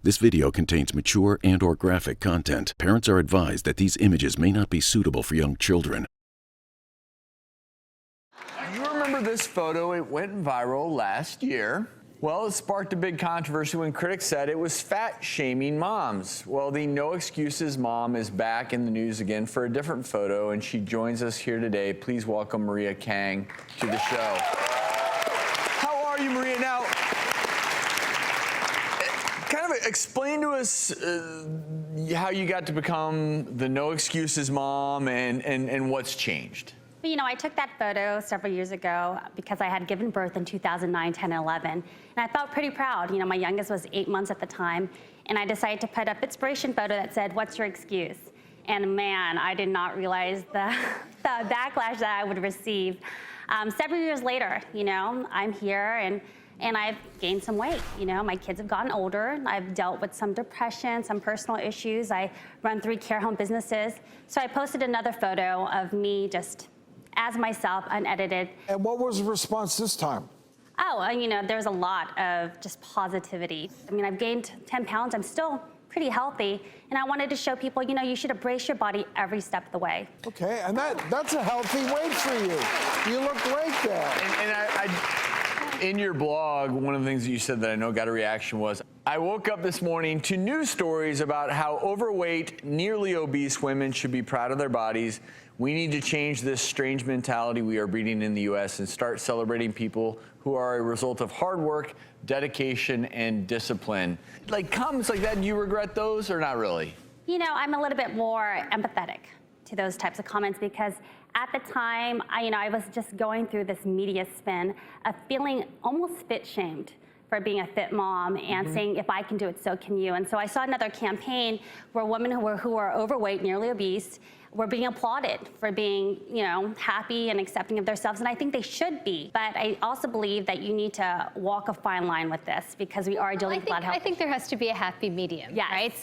This video contains mature and/or graphic content. Parents are advised that these images may not be suitable for young children. You remember this photo? It went viral last year. Well, it sparked a big controversy when critics said it was fat-shaming moms. Well, the No Excuses mom is back in the news again for a different photo, and she joins us here today. Please welcome Maria Kang to the show. How are you, Maria? Now, kind of explain to us how you got to become the No Excuses mom and what's changed. You know, I took that photo several years ago because I had given birth in 2009, 10, and 11, and I felt pretty proud. You know, my youngest was 8 months at the time, and I decided to put up inspiration photo that said, "What's your excuse?" And man, I did not realize the backlash that I would receive. Several years later, you know, I'm here and I've gained some weight. You know, my kids have gotten older. I've dealt with some depression, some personal issues. I run 3 care home businesses. So I posted another photo of me just as myself, unedited. And what was the response this time? Oh, you know, there's a lot of just positivity. I mean, I've gained 10 pounds. I'm still pretty healthy. And I wanted to show people, you know, you should embrace your body every step of the way. Okay, and that's a healthy weight for you. You look great there. In your blog, one of the things that you said that I know got a reaction was, I woke up this morning to news stories about how overweight, nearly obese women should be proud of their bodies. We need to change this strange mentality we are breeding in the U.S. and start celebrating people who are a result of hard work, dedication, and discipline. Like comments like that, do you regret those or not really? You know, I'm a little bit more empathetic to those types of comments because at the time, I was just going through this media spin of feeling almost fit-shamed for being a fit mom and saying, if I can do it, so can you. And so I saw another campaign where women who are overweight, nearly obese, were being applauded for being, you know, happy and accepting of themselves, and I think they should be. But I also believe that you need to walk a fine line with this because we are dealing with blood health. I think there has to be a happy medium, yes. Right?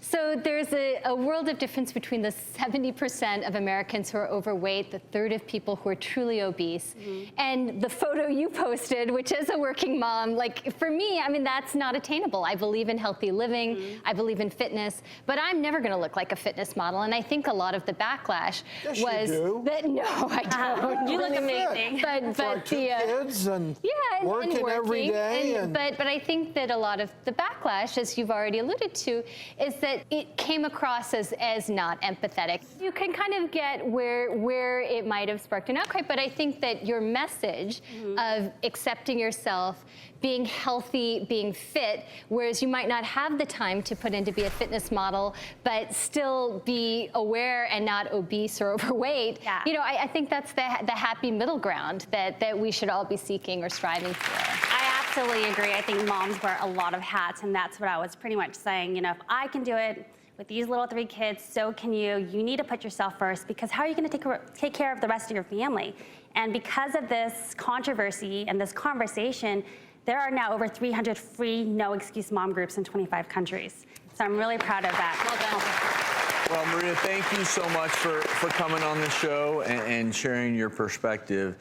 So there's a world of difference between the 70% of Americans who are overweight, the third of people who are truly obese, and the photo you posted, which is a working mom. Like, for me, I mean, that's not attainable. I believe in healthy living, I believe in fitness, but I'm never gonna look like a fitness model, and I think a lot of the backlash was that no, I don't. You look amazing. But 2 kids and working every day. But I think that a lot of the backlash, as you've already alluded to, is that it came across as not empathetic. You can kind of get where it might have sparked an outcry, but I think that your message of accepting yourself, being healthy, being fit, whereas you might not have the time to put in to be a fitness model, but still be aware and not obese or overweight. Yeah. You know, I think that's the happy middle ground that we should all be seeking or striving for. I absolutely agree. I think moms wear a lot of hats, and that's what I was pretty much saying. You know, if I can do it with these little 3 kids, so can you. You need to put yourself first, because how are you going to take care of the rest of your family? And because of this controversy and this conversation, there are now over 300 free No Excuse Mom groups in 25 countries. So I'm really proud of that. Well, Maria, thank you so much for coming on the show and sharing your perspective.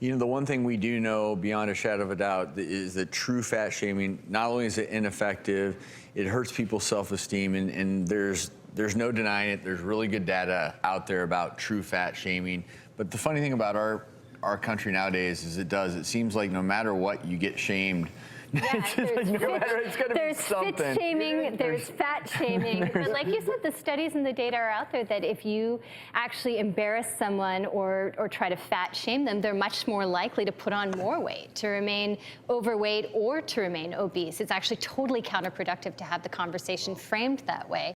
You know, the one thing we do know beyond a shadow of a doubt is that true fat shaming, not only is it ineffective, it hurts people's self-esteem, and there's no denying it. There's really good data out there about true fat shaming. But the funny thing about our country nowadays is it seems like no matter what, you get shamed. Yeah, there's something. Fit shaming, there's fat shaming. But like you said, the studies and the data are out there that if you actually embarrass someone or try to fat shame them, they're much more likely to put on more weight, to remain overweight or to remain obese. It's actually totally counterproductive to have the conversation framed that way.